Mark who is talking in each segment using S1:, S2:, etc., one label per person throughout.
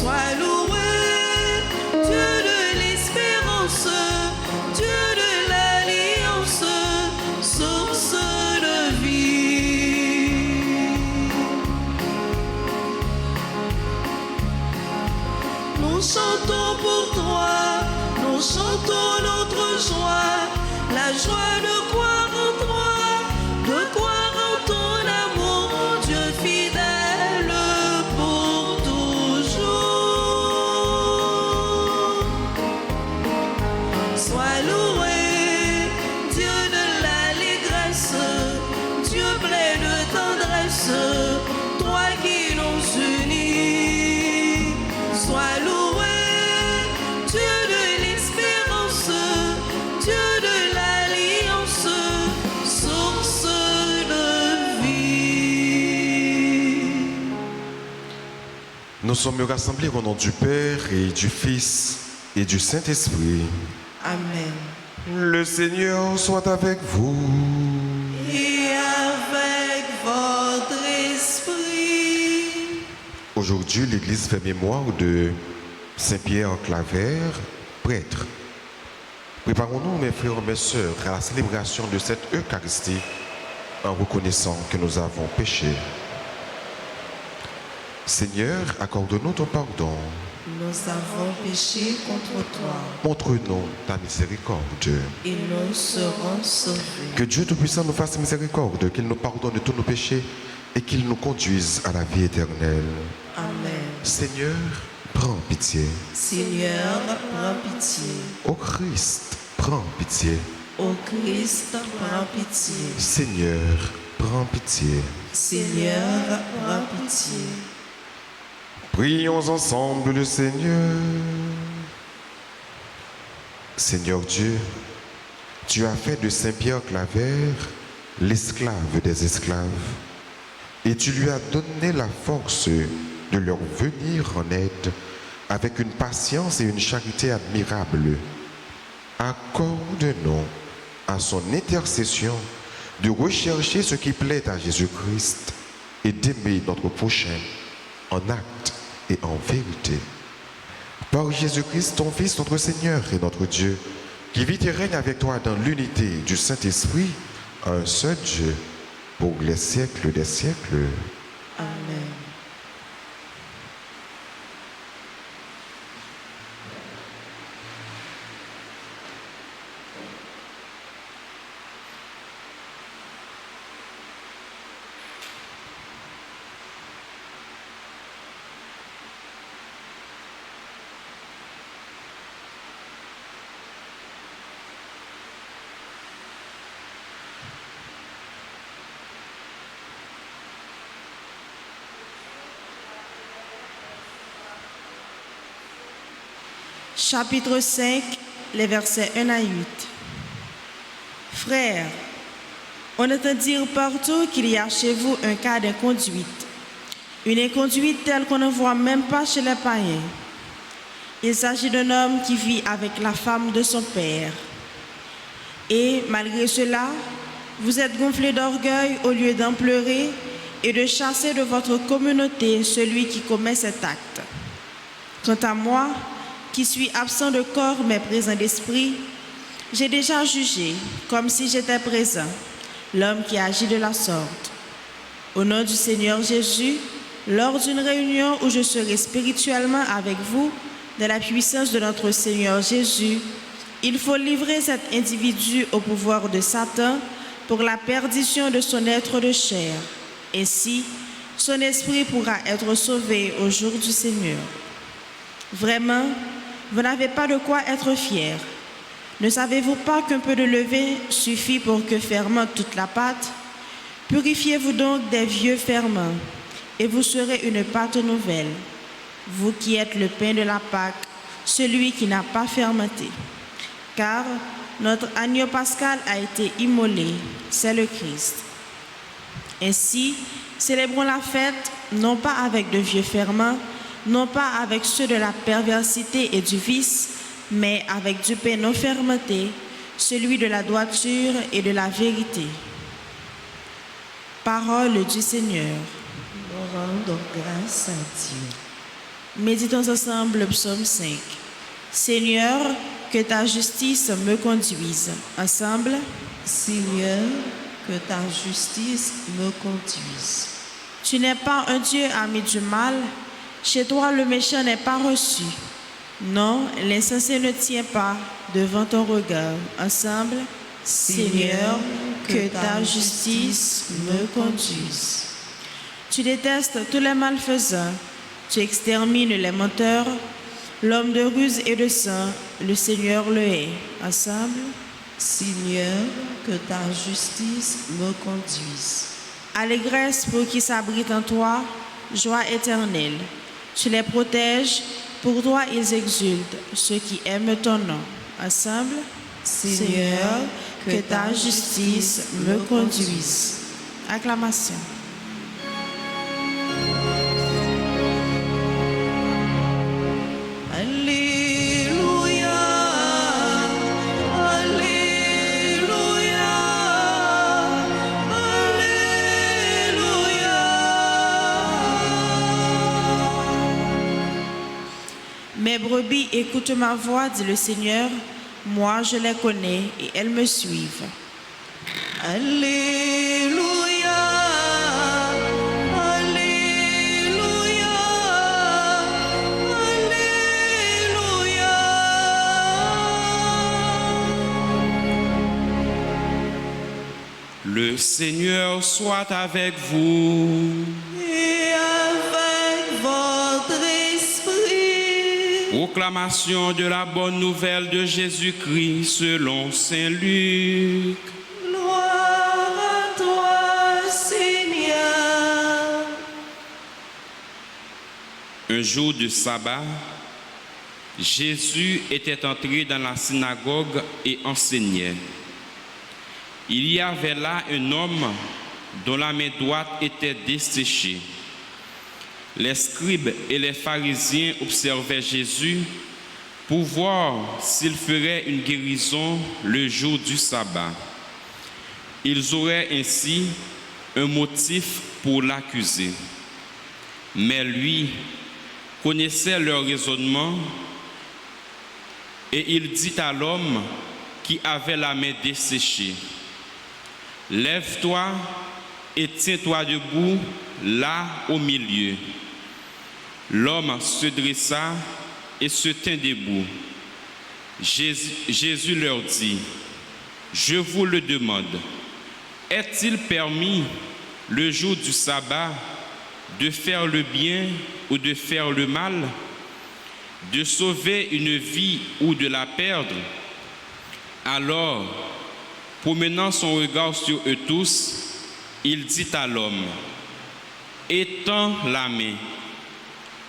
S1: Sois loué, Dieu de l'espérance, Dieu de l'alliance, source de vie. Nous chantons pour toi, nous chantons notre joie, la joie de croire en toi, de croire en ton amour, Dieu fidèle pour toujours. Sois loué, Dieu de l'allégresse, Dieu plein de tendresse, toi qui nous unis. Sois loué, Dieu de l'espérance, Dieu de l'alliance, source de vie.
S2: Nous sommes rassemblés au nom du Père et du Fils et du Saint-Esprit.
S1: Amen.
S2: Le Seigneur soit avec vous.
S1: Et avec votre esprit.
S2: Aujourd'hui, l'Église fait mémoire de Saint-Pierre Claver, prêtre. Préparons-nous, mes frères et mes sœurs, à la célébration de cette Eucharistie en reconnaissant que nous avons péché. Seigneur, accorde-nous ton pardon.
S1: Nous avons péché contre toi
S2: Montre-nous ta miséricorde.
S1: et nous serons sauvés.
S2: Que Dieu Tout-Puissant nous fasse miséricorde, qu'il nous pardonne tous nos péchés et qu'il nous conduise à la vie éternelle.
S1: Amen.
S2: Seigneur, prends pitié.
S1: Seigneur, prends pitié.
S2: Ô Christ, prends pitié.
S1: Ô Christ, prends pitié.
S2: Seigneur, prends pitié.
S1: Seigneur, prends pitié.
S2: Prions ensemble le Seigneur. Seigneur Dieu, tu as fait de Saint-Pierre Claver l'esclave des esclaves et tu lui as donné la force de leur venir en aide avec une patience et une charité admirables. Accorde-nous à son intercession de rechercher ce qui plaît à Jésus-Christ et d'aimer notre prochain en acte et en vérité. Par Jésus-Christ, ton Fils, notre Seigneur et notre Dieu, qui vit et règne avec toi dans l'unité du Saint-Esprit, un seul Dieu, pour les siècles des siècles.
S1: Amen. Chapitre 5, les versets 1 à 8. Frères, on entend dire partout qu'il y a chez vous un cas d'inconduite. Une inconduite telle qu'on ne voit même pas chez les païens. Il s'agit d'un homme qui vit avec la femme de son père. Et malgré cela, vous êtes gonflés d'orgueil au lieu d'en pleurer et de chasser de votre communauté celui qui commet cet acte. Quant à moi, qui suis absent de corps mais présent d'esprit, j'ai déjà jugé, comme si j'étais présent, l'homme qui agit de la sorte. Au nom du Seigneur Jésus, lors d'une réunion où je serai spirituellement avec vous, de la puissance de notre Seigneur Jésus, il faut livrer cet individu au pouvoir de Satan pour la perdition de son être de chair. Ainsi, son esprit pourra être sauvé au jour du Seigneur. Vraiment, vous n'avez pas de quoi être fiers. Ne savez-vous pas qu'un peu de levain suffit pour que fermente toute la pâte? Purifiez-vous donc des vieux ferments, et vous serez une pâte nouvelle, vous qui êtes le pain de la Pâque, celui qui n'a pas fermenté. Car notre agneau pascal a été immolé, c'est le Christ. Ainsi, célébrons la fête, non pas avec de vieux ferments, non pas avec ceux de la perversité et du vice, mais avec du pain non fermenté, celui de la droiture et de la vérité. Parole du Seigneur.
S3: Nous rendons grâce à Dieu.
S1: Méditons ensemble le psaume 5. Seigneur, que ta justice me conduise. Ensemble.
S3: Seigneur, que ta justice me conduise.
S1: Tu n'es pas un Dieu ami du mal. Chez toi, le méchant n'est pas reçu. Non, l'insensé ne tient pas devant ton regard. Ensemble. Seigneur, que ta justice me conduise. Tu détestes tous les malfaisants. Tu extermines les menteurs. L'homme de ruse et de sang, le Seigneur le hait. Ensemble.
S3: Seigneur, que ta justice me conduise.
S1: Allégresse pour qui s'abrite en toi, joie éternelle. Tu les protèges, pour toi ils exultent, ceux qui aiment ton nom. Ensemble. Seigneur, que ta justice me conduise. Acclamation.
S3: Alléluia, Alléluia, Alléluia.
S1: Mes brebis écoutent ma voix, dit le Seigneur. Moi, je les connais et elles me suivent.
S3: Alléluia, Alléluia, Alléluia.
S4: Le Seigneur soit avec vous.
S3: Et avec votre esprit.
S4: Proclamation de la bonne nouvelle de Jésus-Christ selon Saint Luc.
S3: Gloire à toi, Seigneur.
S4: Un jour de sabbat, Jésus était entré dans la synagogue et enseignait. Il y avait là un homme dont la main droite était desséchée. Les scribes et les pharisiens observaient Jésus pour voir s'il ferait une guérison le jour du sabbat. Ils auraient ainsi un motif pour l'accuser. Mais lui connaissait leur raisonnement et il dit à l'homme qui avait la main desséchée, « Lève-toi et tiens-toi debout là au milieu. » L'homme se dressa et se tint debout. Jésus leur dit, « Je vous le demande, est-il permis le jour du sabbat de faire le bien ou de faire le mal, de sauver une vie ou de la perdre ?» Alors, promenant son regard sur eux tous, il dit à l'homme, « Étends la main. »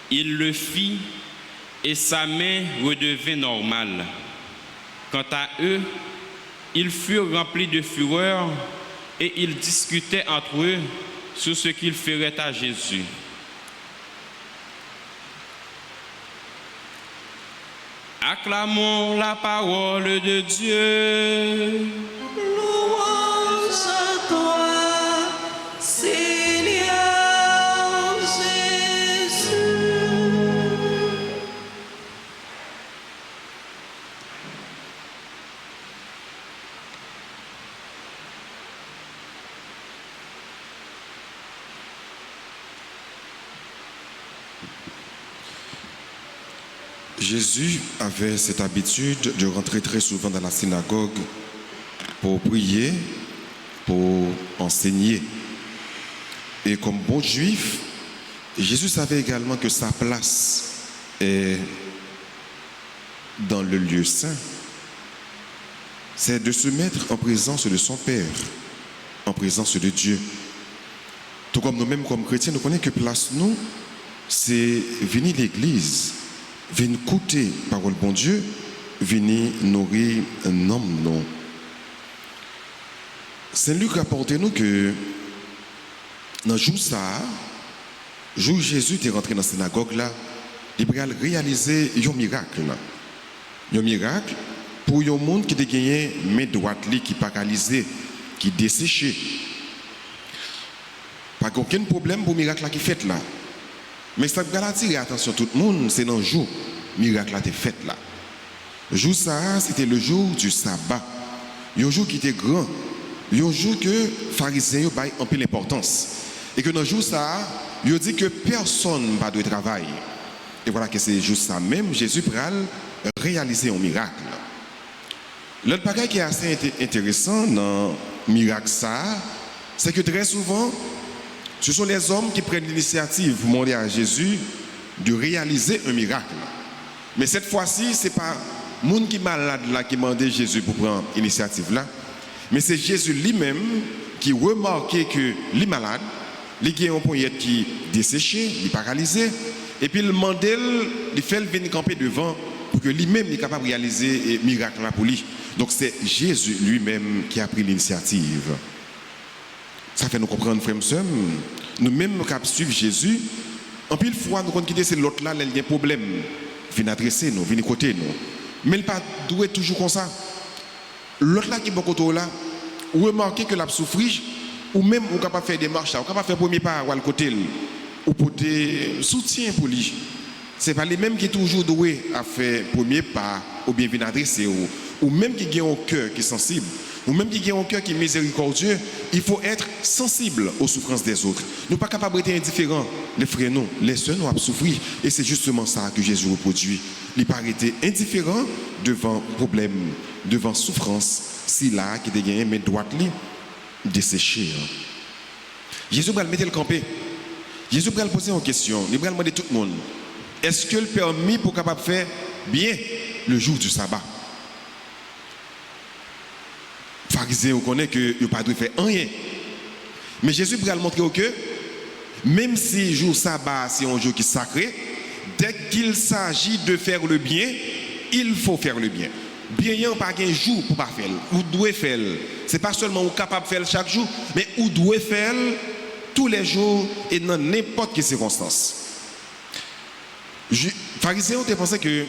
S4: Il le fit et sa main redevint normale. Quant à eux, ils furent remplis de fureur et ils discutaient entre eux sur ce qu'ils feraient à Jésus. Acclamons la parole de Dieu.
S3: Louange à toi, Seigneur Jésus.
S2: Jésus avait cette habitude de rentrer très souvent dans la synagogue pour prier, pour enseigner. Et comme bon juif, Jésus savait également que sa place est dans le lieu saint. C'est de se mettre en présence de son Père, en présence de Dieu. Tout comme nous-mêmes, comme chrétiens, nous connaissons que place nous, c'est venir à l'église, venir écouter la parole de bon Dieu, venir nourrir un homme, non. Saint Luc rapporte nous que dans le jour ça, jour où Jésus était rentré dans la synagogue là, il a réalisé un miracle. Un miracle pour un monde qui a gagné main droite qui paralysé, qui desséché. Pas aucun problème pour le miracle qui fait là. Mais ça va attirer attention tout le monde, c'est dans le jour miracle a été fait là. Le jour ça, c'était le jour du sabbat. Un jour qui était grand, un jour que les pharisiens ont un peu l'importance. Et que dans le jour ça, ils ont dit que personne ne doit travailler. Et voilà que c'est juste ça même, Jésus peut réaliser un miracle. L'autre bagage qui est assez intéressant dans le miracle ça, c'est que très souvent, ce sont les hommes qui prennent l'initiative pour demander à Jésus de réaliser un miracle. Mais cette fois-ci, ce n'est pas le monde qui est malade là qui demande à Jésus pour prendre l'initiative là, mais c'est Jésus lui-même qui remarquait que les malades, les a un poignette qui est desséché, qui est paralysé, et puis il demande, il fait venir camper devant pour que lui-même soit capable de réaliser un miracle là pour lui. Donc c'est Jésus lui-même qui a pris l'initiative. Ça fait nous comprendre, frères et sœurs, nous-mêmes nous capable suivre Jésus. En pile fois, nous comptons quitter c'est l'autre là, il y a un problème. Viens adresser nous, viens côté nous. Mais il pas doit toujours comme ça. L'autre là qui est bon côté là, remarquez que l'a souffrir, ou même on capable faire des marches, on capable faire premier pas à le côté, ou porter soutien pour lui. C'est pas les mêmes qui toujours doué à faire premier pas, ou bien venir adresser, ou même qui ont un cœur qui est sensible. Ou même qui a un cœur qui est miséricordieux, il faut être sensible aux souffrances des autres. Nous ne sommes pas capables d'être indifférents. Les frères, non, les sœurs, nous avons souffert. Et c'est justement ça que Jésus reproduit. Il n'a pas été indifférent devant problème, devant souffrance, si là, qui a gagné, mais droite, desséché. Jésus va mettre le campé. Jésus va poser une question. Il va demander à tout le monde, est-ce que le permis pour capable faire bien le jour du sabbat? Pharisiens, on connaît que ils pas dû faire rien. Mais Jésus va montrer que même si le jour sabbat c'est un jour qui est sacré, dès qu'il s'agit de faire le bien, il faut faire le bien. Bien, il n'y a pas un jour pour pas faire. Vous devez faire. C'est pas seulement vous capable de faire chaque jour, mais vous devez faire tous les jours et dans n'importe quelle circonstance. Les pharisiens ont pensé que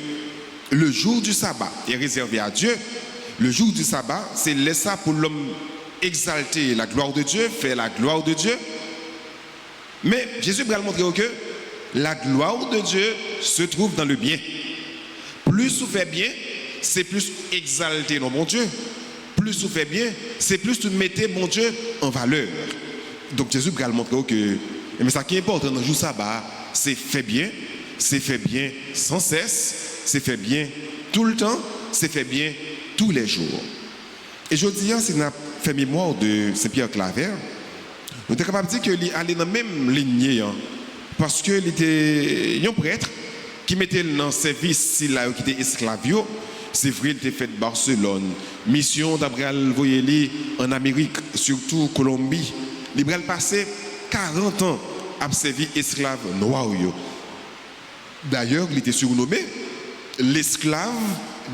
S2: le jour du sabbat est réservé à Dieu. Le jour du sabbat, c'est laissé pour l'homme exalter la gloire de Dieu, faire la gloire de Dieu. Mais Jésus va montrer que la gloire de Dieu se trouve dans le bien. Plus vous faites bien, c'est plus exalter mon Dieu. Plus vous faites bien, c'est plus vous mettez mon Dieu en valeur. Donc Jésus va montrer que mais ça qui est important dans le jour sabbat, c'est fait bien sans cesse, c'est fait bien tout le temps, c'est fait bien tous les jours. Et je dis, si on a fait mémoire de Saint-Pierre Claver, nous sommes capables de dire qu'il allait dans la même lignée, parce qu'il était un prêtre qui mettait dans le service qui était esclavio. C'est vrai, il était fait de Barcelone, mission d'Abraham Voyeli en Amérique, surtout Colombie. Il a passé 40 ans à servir esclaves noirs. D'ailleurs, il était surnommé l'esclave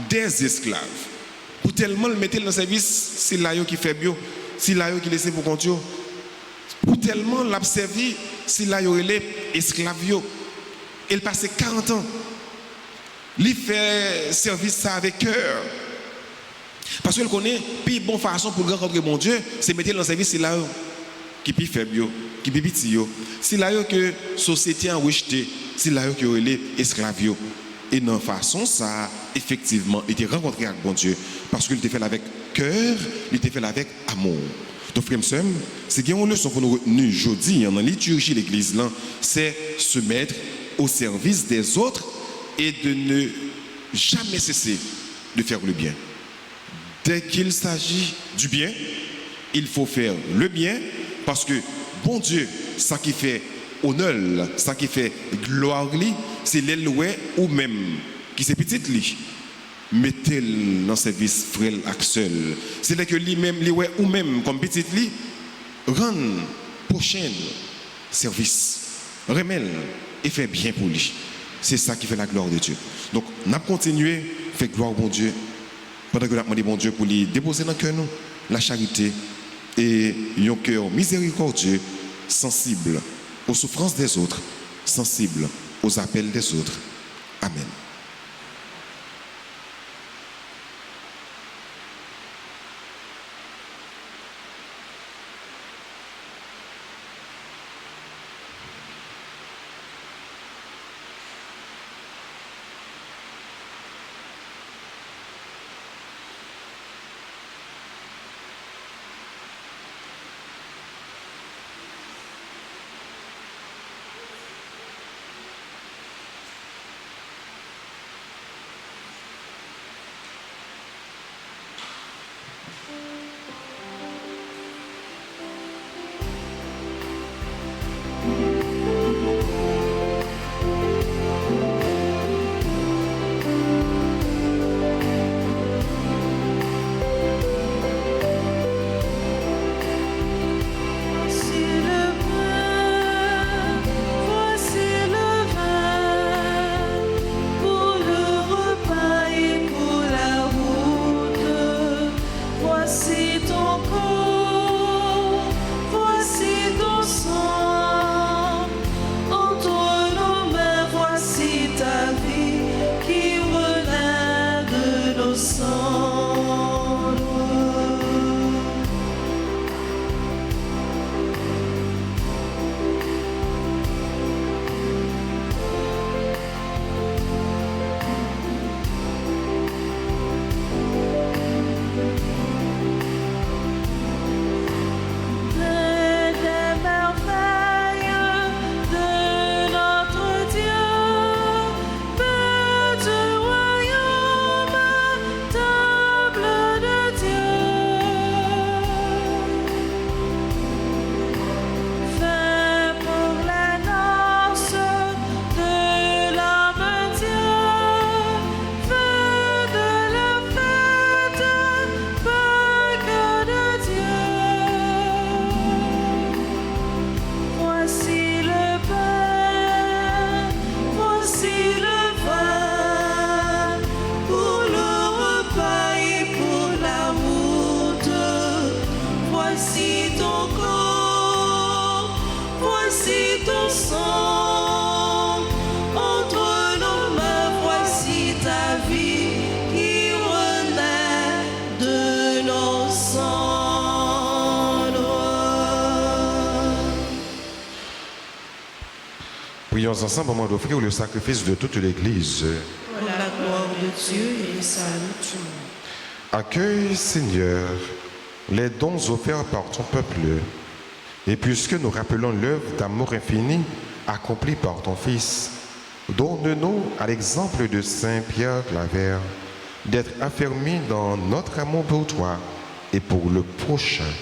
S2: des esclaves. Pour tellement le mettre dans le service, c'est là qui fait bio, c'est là qui laisse pour compte. Pour tellement l'observer, c'est là qui est esclave. Il passait 40 ans. Il fait service ça avec cœur. Parce qu'il connaît, puis bonne façon pour rencontrer mon Dieu, c'est mettre dans le service, c'est là qui est faible, qui est petit. C'est là que la société a rejeté, c'est là qui est esclave. Et dans façon, ça, effectivement, il était rencontré avec bon Dieu. Parce qu'il était fait avec cœur, il était fait avec amour. Donc, frères et sœurs, c'est une leçon pour nous retenir aujourd'hui, dans la liturgie de l'Église, c'est se mettre au service des autres et de ne jamais cesser de faire le bien. Dès qu'il s'agit du bien, il faut faire le bien, parce que, bon Dieu, ça qui fait honneur, ça qui fait gloire, c'est l'éloué ou même qui c'est petite li. Mettez-le dans le service frère seul. C'est là que lui-même, l'éloué ou même comme petite li, rend prochain service, remèle et fait bien pour lui. C'est ça qui fait la gloire de Dieu. Donc, on a continué à faire gloire au bon Dieu, pendant que nous avons demandé bon Dieu pour lui déposer dans le cœur nous la charité et un cœur miséricordieux, sensible aux souffrances des autres, sensible aux appels des autres. Amen. Prenons ensemble un moment d'offrir le sacrifice de toute l'Église.
S3: Pour la gloire de Dieu et le salut du monde.
S2: Accueille, Seigneur, les dons offerts par ton peuple. Et puisque nous rappelons l'œuvre d'amour infini accomplie par ton Fils, donne-nous, à l'exemple de Saint Pierre Claver, d'être affermis dans notre amour pour toi et pour le prochain.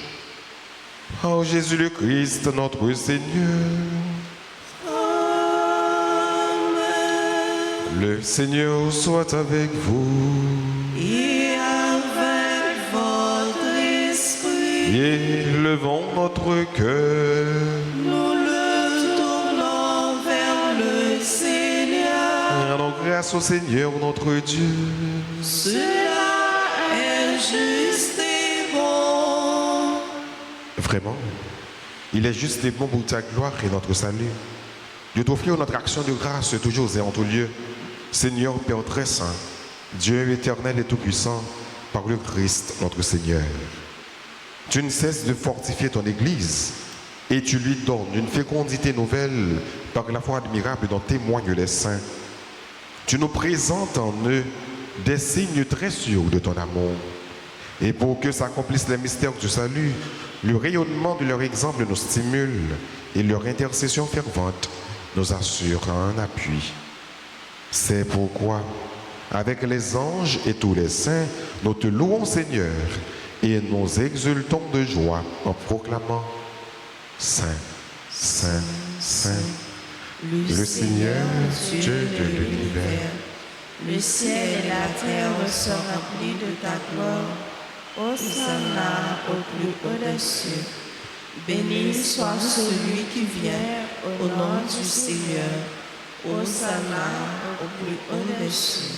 S2: Oh Jésus le Christ, notre Seigneur. Le Seigneur soit avec vous.
S3: Et avec votre esprit,
S2: Élevons notre cœur.
S3: nous le tournons vers le Seigneur.
S2: Rendons grâce au Seigneur notre Dieu.
S3: Cela est juste et bon.
S2: Vraiment, il est juste et bon pour ta gloire et notre salut. Dieu t'offrir notre action de grâce toujours et en tout lieu. Seigneur Père très saint, Dieu éternel et tout-puissant, par le Christ notre Seigneur. Tu ne cesses de fortifier ton Église et tu lui donnes une fécondité nouvelle par la foi admirable dont témoignent les saints. Tu nous présentes en eux des signes très sûrs de ton amour. Et pour que s'accomplissent les mystères du salut, le rayonnement de leur exemple nous stimule et leur intercession fervente nous assure un appui. C'est pourquoi, avec les anges et tous les saints, nous te louons Seigneur et nous exultons de joie en proclamant Saint, Saint, Saint, le Seigneur, Dieu de l'univers.
S3: Le ciel et la terre sont remplis de ta gloire. Hosanna au plus haut des cieux. Béni soit celui qui vient au nom du Seigneur. Hosanna au plus haut des cieux.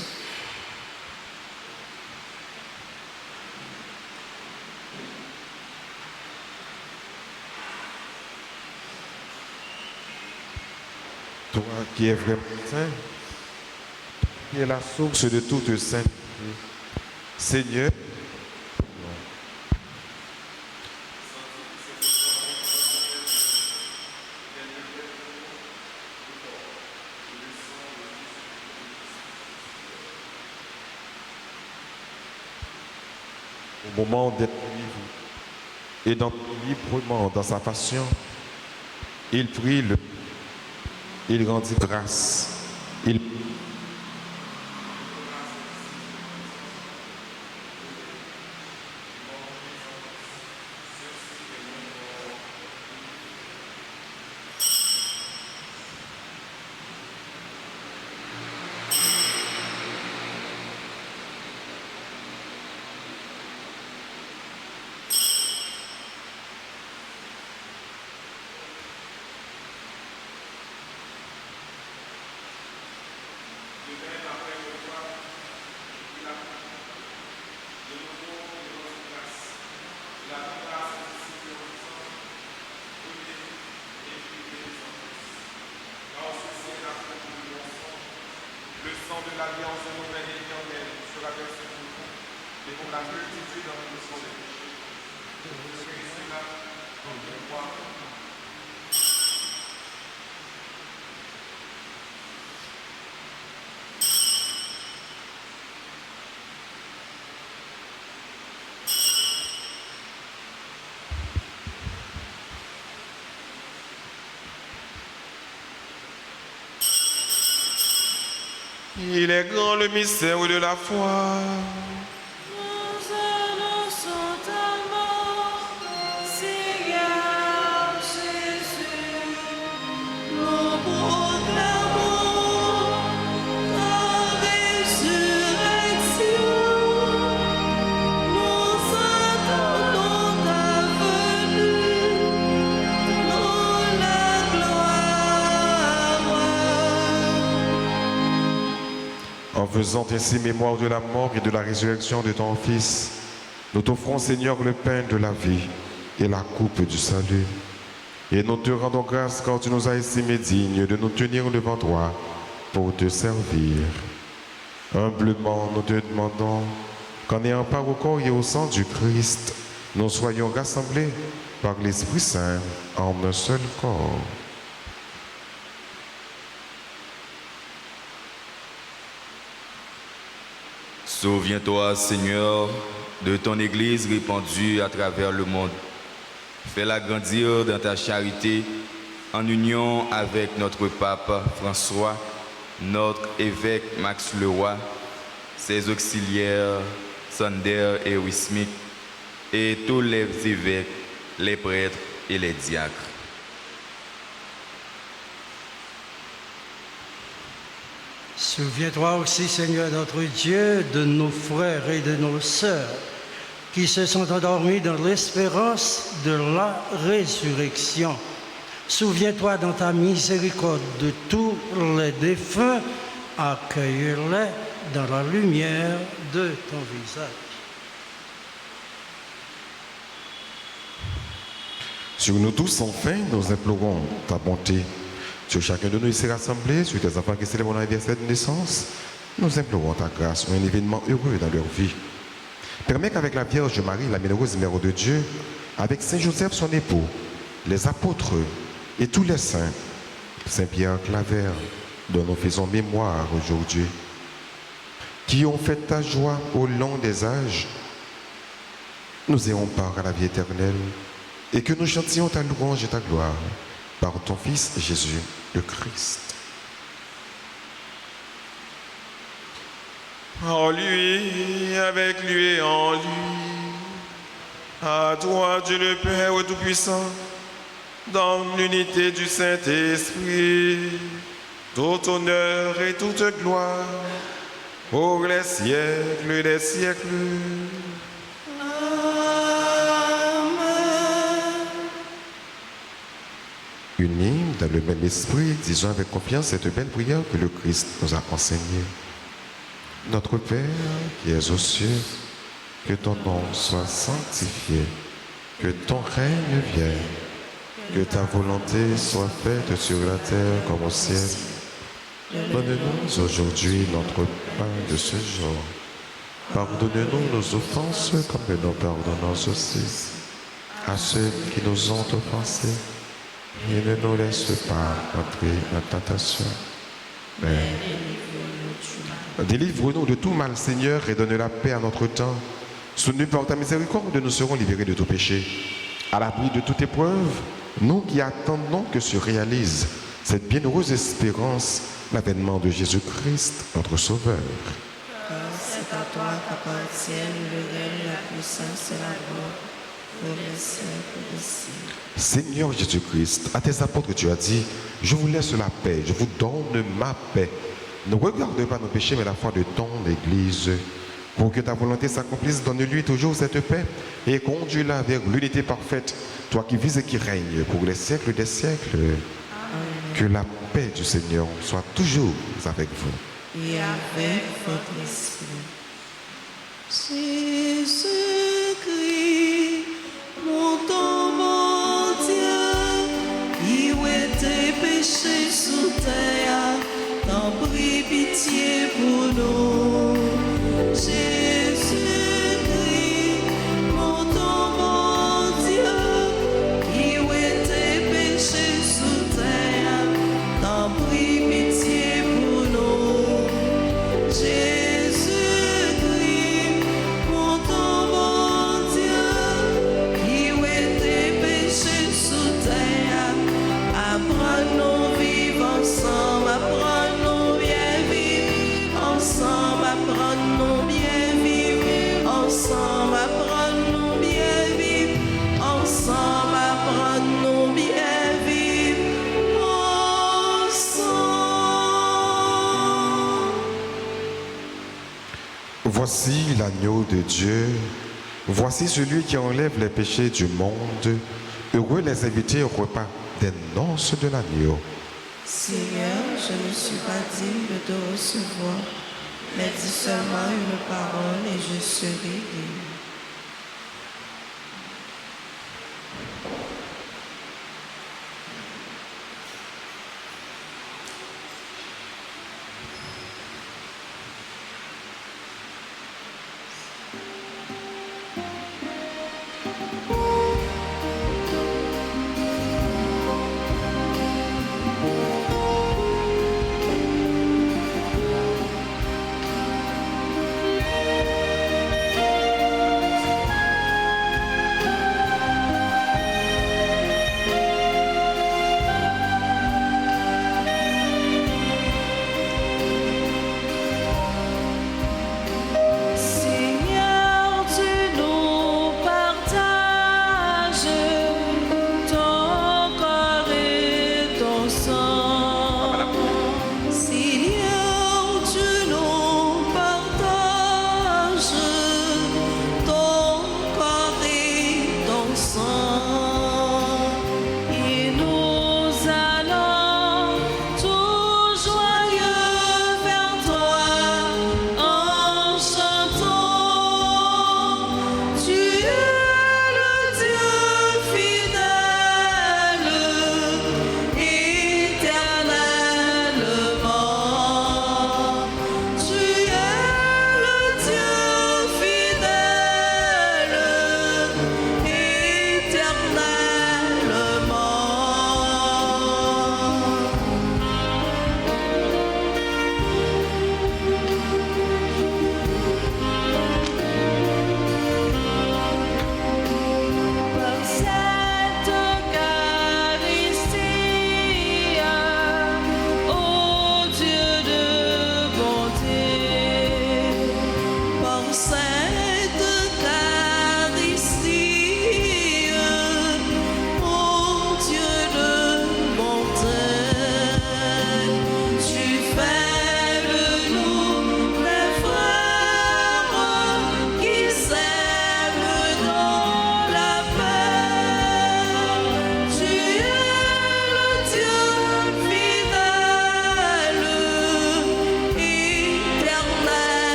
S2: Toi qui es vraiment saint, qui es la source de toute sainteté, Seigneur, au moment d'être libre et d'entrer librement dans sa passion, il prie, il rendit grâce, il
S5: Le sang de l'alliance nouvelle et éternelle sera versé pour vous et pour la multitude en rémission des péchés. Celui-là, en mémoire.
S2: Il est grand le mystère de la foi.
S3: Nous annonçons ta mort, Seigneur Jésus. Nous proclamons ta résurrection. Nous attendons ta venue. Nous la gloire.
S2: En faisant ainsi mémoire de la mort et de la résurrection de ton Fils, nous t'offrons, Seigneur, le pain de la vie et la coupe du salut. Et nous te rendons grâce car tu nous as estimés dignes de nous tenir devant toi pour te servir. Humblement, nous te demandons qu'en ayant part au corps et au sang du Christ, nous soyons rassemblés par l'Esprit Saint en un seul corps.
S6: Souviens-toi, Seigneur, de ton Église répandue à travers le monde. Fais-la grandir dans ta charité, en union avec notre pape François, notre évêque Max Leroy, ses auxiliaires Sander et Wismik, et tous les évêques, les prêtres et les diacres.
S7: Souviens-toi aussi, Seigneur notre Dieu, de nos frères et de nos sœurs qui se sont endormis dans l'espérance de la résurrection. Souviens-toi dans ta miséricorde de tous les défunts, accueille-les dans la lumière de ton visage.
S2: Sur nous tous, enfin, nous implorons ta bonté. Sur chacun de nous ici rassemblés, sur tes enfants qui célèbrent leur anniversaire de naissance, nous implorons ta grâce, un événement heureux dans leur vie. Permets qu'avec la Vierge Marie, la bienheureuse Mère de Dieu, avec Saint Joseph son époux, les apôtres et tous les saints, Saint Pierre Claver, dont nous faisons mémoire aujourd'hui, qui ont fait ta joie au long des âges, nous ayons part à la vie éternelle et que nous chantions ta louange et ta gloire par ton Fils Jésus le Christ.
S5: En lui, avec lui et en lui, à toi Dieu le Père Tout-Puissant, dans l'unité du Saint-Esprit, tout honneur et toute gloire, pour les siècles des siècles.
S2: Unis dans le même esprit, disons avec confiance cette belle prière que le Christ nous a enseignée. Notre Père qui es aux cieux, que ton nom soit sanctifié, que ton règne vienne, que ta volonté soit faite sur la terre comme au ciel. Donne-nous aujourd'hui notre pain de ce jour. Pardonne-nous nos offenses comme nous pardonnons aussi à ceux qui nous ont offensés. Et ne nous laisse pas entrer en tentation. Mais délivre-nous de tout mal, Seigneur, et donne la paix à notre temps. Soutenus par ta miséricorde, nous serons libérés de tout péché. À l'abri de toute épreuve, nous qui attendons que se réalise cette bienheureuse espérance, l'avènement de Jésus-Christ, notre Sauveur.
S3: Car c'est à toi qu'appartiennent le règne, la puissance et la gloire pour les siècles des siècles.
S2: Seigneur Jésus-Christ, à tes apôtres, tu as dit, je vous laisse la paix, je vous donne ma paix. Ne regarde pas nos péchés, mais la foi de ton Église. Pour que ta volonté s'accomplisse, donne-lui toujours cette paix et conduis-la vers l'unité parfaite, toi qui vis et qui règnes pour les siècles des siècles. Amen. Que la paix du Seigneur soit toujours avec vous.
S3: Et avec votre esprit.
S8: Jésus-Christ, mon Dieu, où tes péchés sous terre, t'en prie pitié pour nous. Jésus-Christ, mon Dieu, où tes péchés sous terre, t'en prie pitié pour nous. Jésus-Christ, mon Dieu, où tes péchés sous terre, apprends-nous vivre ensemble, apprends-nous bien vivre ensemble, apprends-nous bien vivre ensemble, apprends-nous bien vivre ensemble, apprends-nous bien vivre ensemble.
S2: Voici l'agneau de Dieu. Voici celui qui enlève les péchés du monde. Heureux les invités au repas des noces de l'agneau.
S3: Seigneur, je ne suis pas digne de te recevoir, mais dis seulement une parole et je serai guéri.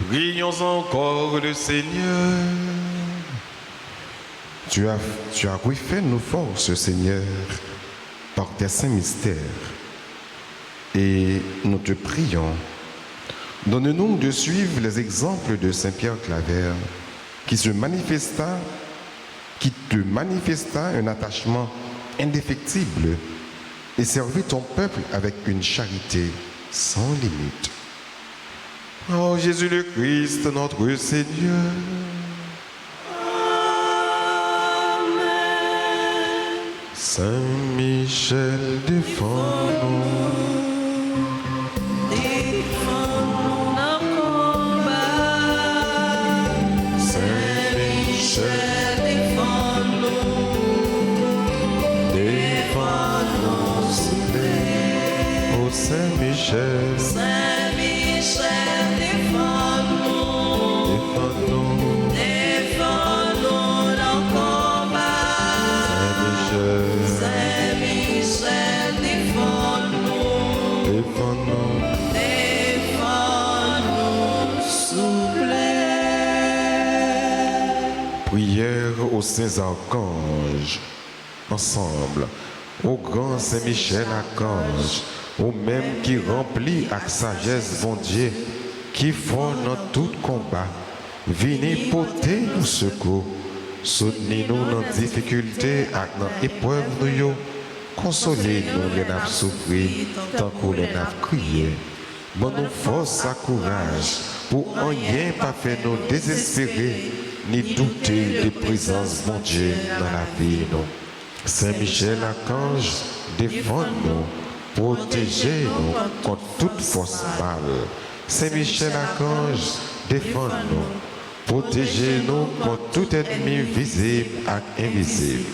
S5: Prions encore le Seigneur.
S2: Tu as refait nos forces, Seigneur, par tes saints mystères. Et nous te prions, donne-nous de suivre les exemples de Saint Pierre Claver, qui te manifesta un attachement indéfectible et servit ton peuple avec une charité sans limite.
S5: Oh Jésus le Christ, notre Seigneur.
S2: Saint Michel, défends-nous.
S8: Défends-nous dans le combat. Saint Michel, défends-nous. Défends-nous, soudain.
S2: Ô Saint Michel,
S8: Saint Michel, défends-nous.
S2: défends-nous.
S8: Défends-nous dans le combat. Saint Michel, défends-nous.
S2: Défends-nous.
S8: Défends-nous, souffle.
S2: Prière aux saints archanges, ensemble, au grand Saint Michel archange, au même qui remplit avec sagesse bon Dieu, qui font dans tout combat, venez porter nous secours, soutenez-nous dans difficulté et dans épreuve nous, consolez-nous les nappes souffrir, tant que les nappes crier. Bon nous force à courage, pour rien pas faire nous désespérer, ni douter de présence mon Dieu dans la vie nous. Saint Michel archange, défends-nous, protégez-nous contre toute force mal. Saint Michel archange, défends-nous, protégez-nous contre tout ennemi visible et invisible.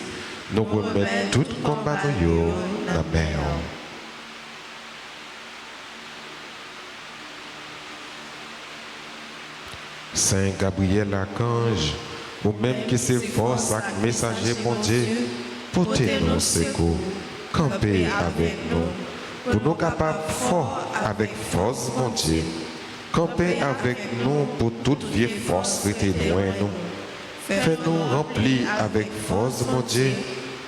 S2: Nous remettons tout combat nous dans la mer. Saint Gabriel archange, ou même qui s'efforce avec messager mon Dieu, portez-nous secours, campez avec nous, pour nous capables fort avec force mon Dieu, campez avec nous pour toute vieille force rester loin nous, fais-nous remplir avec force mon Dieu,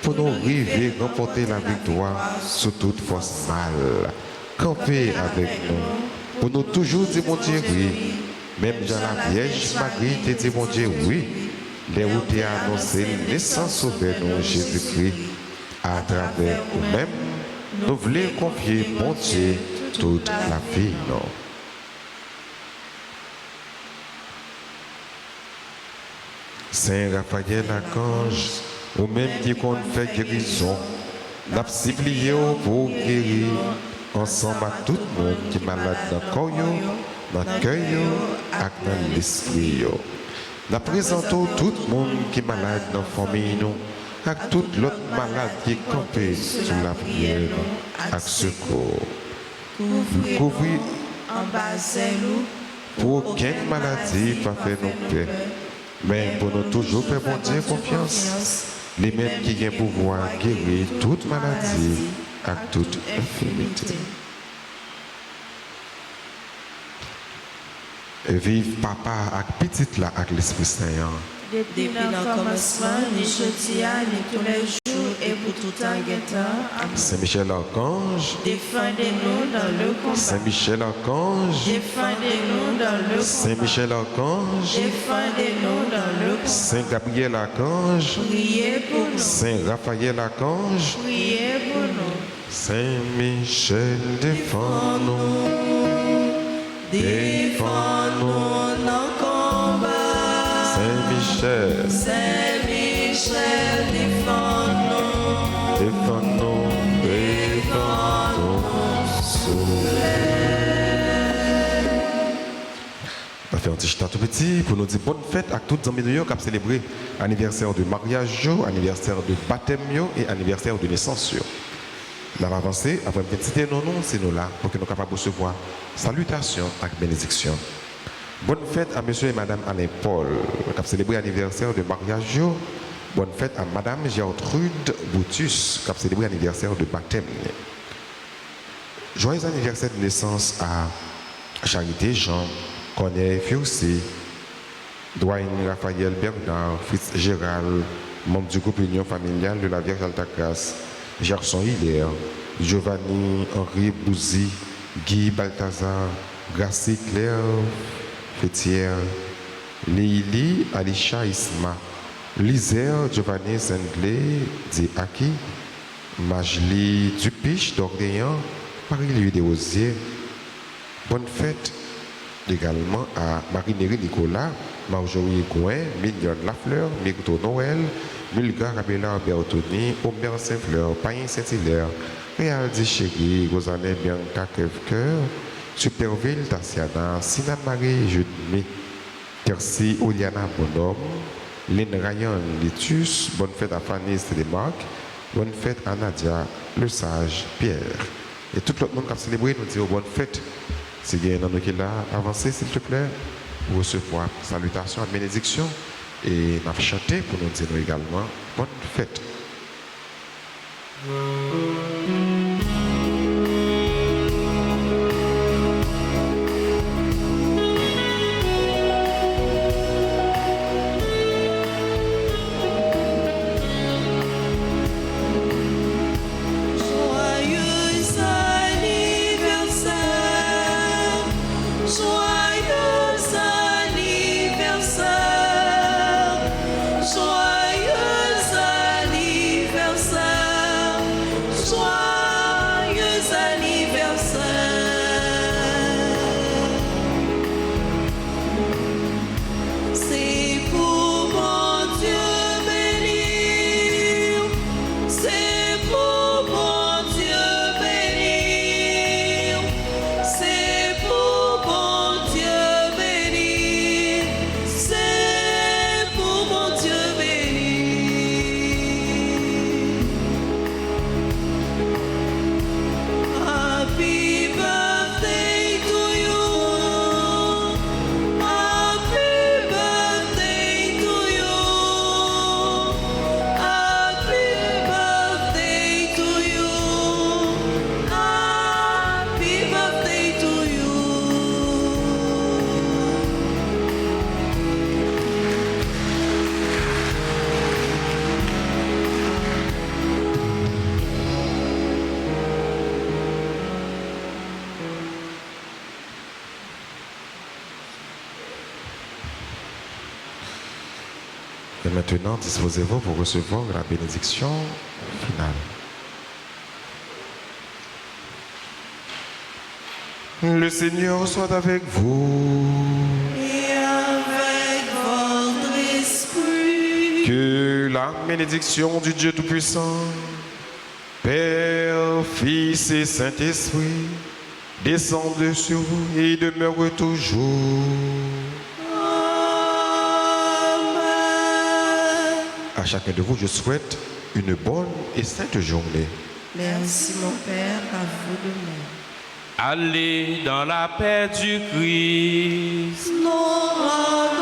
S2: pour nous arriver à remporter la victoire sur toute force mal, campez avec nous, pour nous toujours dire mon Dieu oui. Même Jean la Vierge Marie te dit mon Dieu oui, les où tu as annoncé naissance sauveur nous Jésus-Christ. À travers nous-mêmes, nous voulons confier, mon Dieu, toute la vie, non. Saint Raphaël Archange, ou même qui compte fait guérison, n'a pas supplié pour guérir ensemble à tout le monde qui est malade dans le corps, dans le cœur et dans l'esprit. Nous présentons tout le monde qui est malade dans la famille, avec tout l'autre malade qui est campé sous la prière, avec secours. Couvrir
S3: en bas nous
S2: pour aucune maladie pas faire nos peurs. Mais pour nous toujours faire bon Dieu confiance, les mêmes qui ont pouvoir guérir toute maladie et toute infirmité. Vive papa avec petite là avec l'Esprit Saint.
S3: depuis le commencement, ni jeudi, ni tous les jours, et pour tout temps guettant. Amen.
S2: Saint Michel Archange,
S3: Défendez-nous dans le combat.
S2: Saint Michel Archange,
S3: Défendez-nous dans le
S2: Saint
S3: combat.
S2: Michel Archange,
S3: Défendez-nous dans le combat.
S2: Saint Gabriel Archange,
S3: Priez pour nous.
S2: Saint Raphaël Archange,
S3: Priez pour nous.
S2: Saint Michel défends-nous,
S3: Défends-nous dans le combat.
S2: Saint Michel,
S3: Saint-Michel, défends-nous.
S2: défends-nous, défends-nous. On va faire un petit chita tout petit pour nous dire bonne fête à toutes les amis qui ont célébré anniversaire de mariage, anniversaire de baptême et anniversaire de naissance. On va avancer, après une petite cité, non, c'est nous là, pour que nous soyons capables de recevoir salutations et bénédictions. Bonne fête à monsieur et madame Alain Paul, qui ont célébré l'anniversaire de mariage. Bonne fête à madame Gertrude Boutus, qui a célébré l'anniversaire de baptême. Joyeux anniversaire de naissance à Charité Jean, Corneille Fiorcy, Doyen Raphaël Bernard, Fritz Gérald, membre du groupe Union familiale de la Vierge Altagrace, Gerson Hilaire, Giovanni Henri Bouzy, Guy Balthazar, Gracie Claire Fêtière, Lili Alisha Isma, Lizer Giovanni Zendlé Diaki, Majli Dupiche d'Orléans, Marie-Louis Desrosiers. Bonne fête également à Marie-Néry Nicolas, Marjorie Gouin, Mignonne Lafleur, Myrto Noël, Mulga Rabella Bertoni, Omer Saint-Fleur, Païn Saint-Hilaire, Réal Chéri, Rosané Bianca Kevker, Superville Tassiana, Sina Marie Judmi, Tercy Oliana Bonhomme, Lynn Ryan Litus, bonne fête à Fanny Stélémark, bonne fête à Nadia Le Sage Pierre. Et tout le monde qui a célébré nous dit bonne fête. Si il y a un qui est là, avancez s'il te plaît, pour recevoir salutations et bénédictions. Et nous avons chanté pour nous dire également bonne fête.
S8: Joyeux anniversaire,
S2: Et maintenant, disposez-vous pour recevoir la bénédiction finale. Le Seigneur soit avec vous.
S8: Et avec votre esprit.
S2: Que la bénédiction du Dieu Tout-Puissant, Père, Fils et Saint-Esprit, descende sur vous et demeure toujours. À chacun de vous, je souhaite une bonne et sainte journée.
S3: Merci mon Père, à vous de même.
S4: Allez dans la paix du Christ.
S8: Nous